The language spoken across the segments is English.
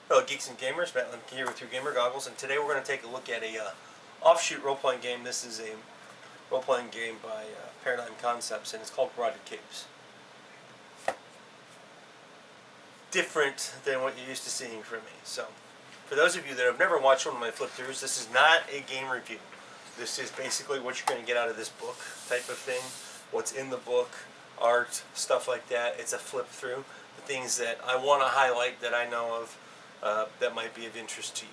Hello, Geeks and Gamers. Matt Lemke here with your gamer goggles, and today we're going to take a look at a offshoot role-playing game. This is a role-playing game by Paradigm Concepts, and it's called Rotted Capes. Different than what you're used to seeing from me. So, for those of you that have never watched one of my flip-throughs, this is not a game review. This is basically what you're going to get out of this book type of thing. What's in the book, art, stuff like that. It's a flip-through. The things that I want to highlight that I know of that might be of interest to you.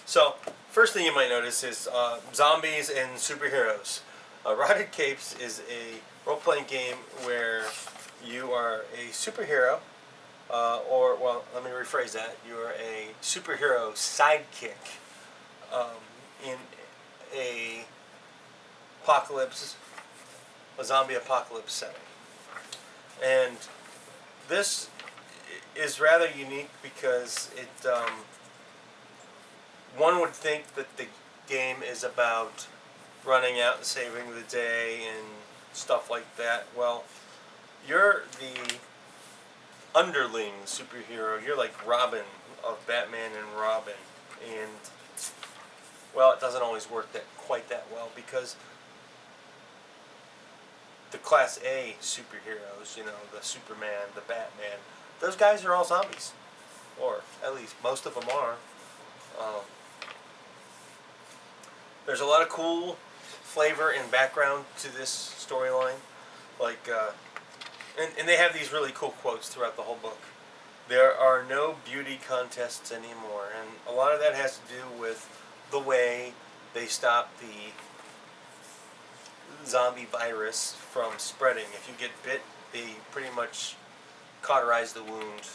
So, first thing you might notice is zombies and superheroes. Rotted Capes is a role-playing game where you are a superhero, let me rephrase that. You are a superhero sidekick in a zombie apocalypse setting. And this is rather unique because one would think that the game is about running out and saving the day and stuff like that. Well, you're the underling superhero. You're like Robin of Batman and Robin. And, well, it doesn't always work quite that well because the Class A superheroes, the Superman, the Batman, those guys are all zombies. Or at least most of them are. There's a lot of cool flavor and background to this storyline. And they have these really cool quotes throughout the whole book. There are no beauty contests anymore. And a lot of that has to do with the way they stop the zombie virus from spreading. If you get bit, they pretty much cauterize the wound,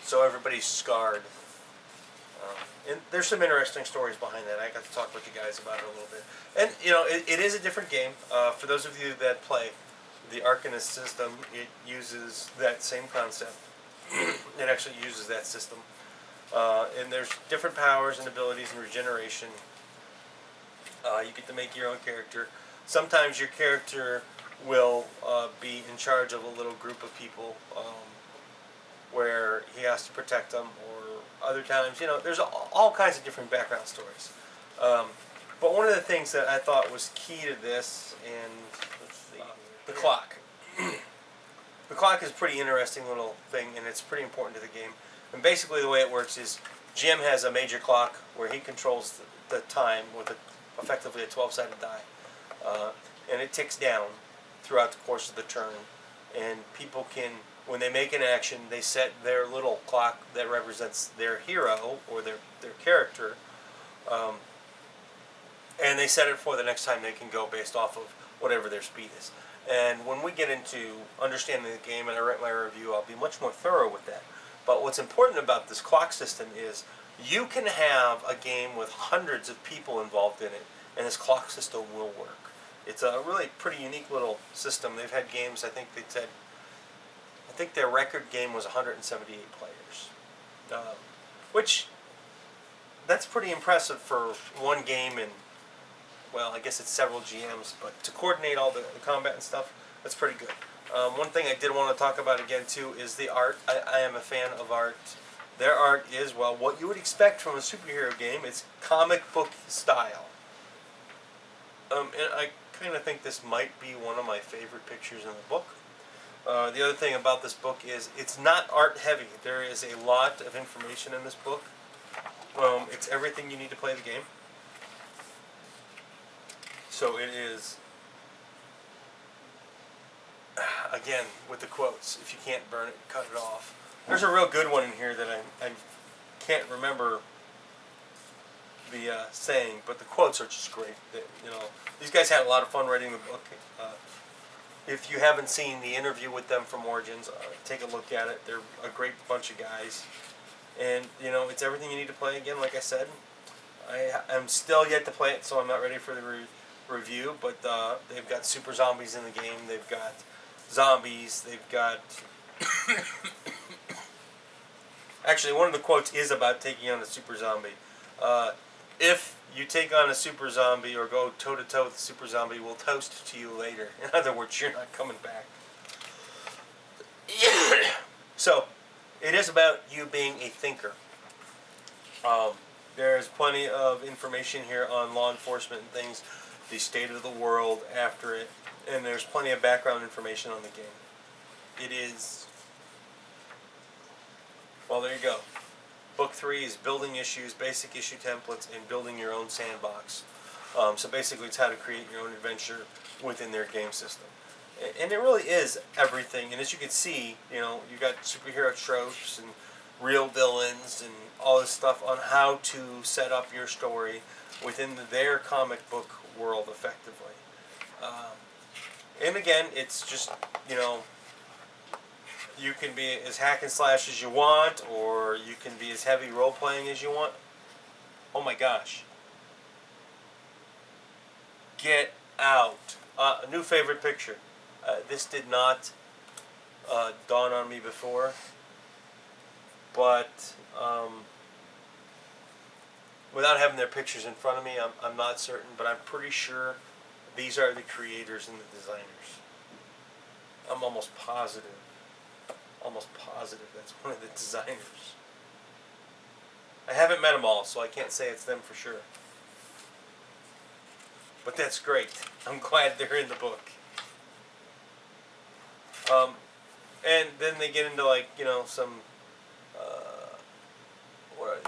so everybody's scarred. And there's some interesting stories behind that. I got to talk with you guys about it a little bit. And, it is a different game. For those of you that play the Arcanist system, it uses that same concept. It actually uses that system. And there's different powers and abilities and regeneration. You get to make your own character. Sometimes your character will be in charge of a little group of people where he has to protect them, or other times, there's all kinds of different background stories. But one of the things that I thought was key to this, and let's see, the clock. The clock is a pretty interesting little thing, and it's pretty important to the game. And basically the way it works is Jim has a major clock where he controls the time with effectively a 12-sided die. And it ticks down throughout the course of the turn. And people can, when they make an action, they set their little clock that represents their hero or their character, and they set it for the next time they can go based off of whatever their speed is. And when we get into understanding the game and I write my review, I'll be much more thorough with that. But what's important about this clock system is you can have a game with hundreds of people involved in it, and this clock system will work. It's a really pretty unique little system. They've had games, I think their record game was 178 players. Which, that's pretty impressive for one game and, well, I guess it's several GMs, but to coordinate all the combat and stuff, that's pretty good. One thing I did want to talk about again, too, is the art. I am a fan of art. Their art is, well, what you would expect from a superhero game. It's comic book style. And I kind of think this might be one of my favorite pictures in the book. The other thing about this book is it's not art heavy. There is a lot of information in this book. It's everything you need to play the game. So it is, again, with the quotes, if you can't burn it, cut it off. There's a real good one in here that I can't remember the saying, but the quotes are just great. These guys had a lot of fun writing the book. If you haven't seen the interview with them from Origins, take a look at it. They're a great bunch of guys. And, it's everything you need to play. Again, like I said, I'm still yet to play it, so I'm not ready for the review. But they've got super zombies in the game. They've got zombies. They've got... Actually, one of the quotes is about taking on a super zombie. If you take on a super zombie or go toe-to-toe with a super zombie, we'll toast to you later. In other words, you're not coming back. So, It is about you being a thinker. Um, there's plenty of information here on law enforcement and things, the state of the world after it, and there's plenty of background information on the game. It is. Well, there you go. Book 3 is building issues, basic issue templates, and building your own sandbox. So basically, it's how to create your own adventure within their game system. And it really is everything. And as you can see, you got superhero tropes and real villains and all this stuff on how to set up your story within their comic book world effectively. And again, it's just, you can be as hack and slash as you want, or you can be as heavy role playing as you want. Oh my gosh. Get out. A new favorite picture. This did not dawn on me before, but without having their pictures in front of me, I'm not certain, but I'm pretty sure these are the creators and the designers. I'm almost positive that's one of the designers. I haven't met them all, so I can't say it's them for sure. But that's great. I'm glad they're in the book. And then they get into some what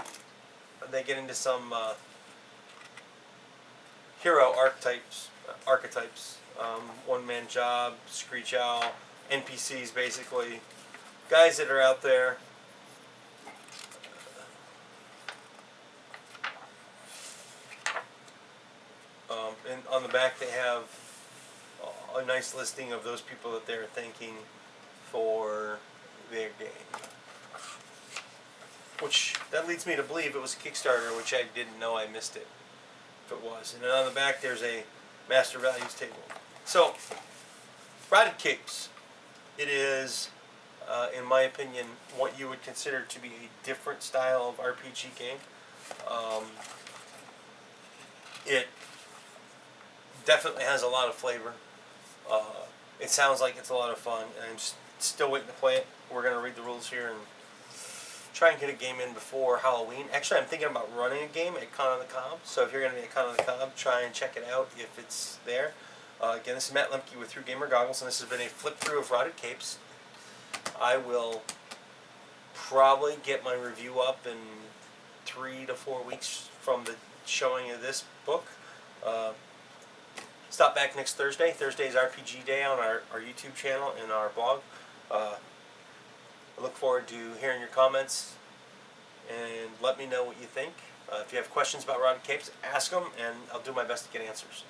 are they get into some hero archetypes. One man job, Screech Owl, NPCs basically, guys that are out there. And on the back they have a nice listing of those people that they're thanking for their game. Which, that leads me to believe it was a Kickstarter, which I didn't know. I missed it if it was. And then on the back there's a master values table. So, Rotted Capes. It is, in my opinion, what you would consider to be a different style of RPG game. It definitely has a lot of flavor. It sounds like it's a lot of fun, and I'm still waiting to play it. We're going to read the rules here and try and get a game in before Halloween. Actually, I'm thinking about running a game at Con on the Cob, so if you're going to be at Con on the Cob, try and check it out if it's there. Again, this is Matt Lemke with Through Gamer Goggles, and this has been a flip through of Rotted Capes. I will probably get my review up in 3 to 4 weeks from the showing of this book. Stop back next Thursday. Thursday's RPG Day on our YouTube channel and our blog. I look forward to hearing your comments and let me know what you think. If you have questions about Rotted Capes, ask them, and I'll do my best to get answers.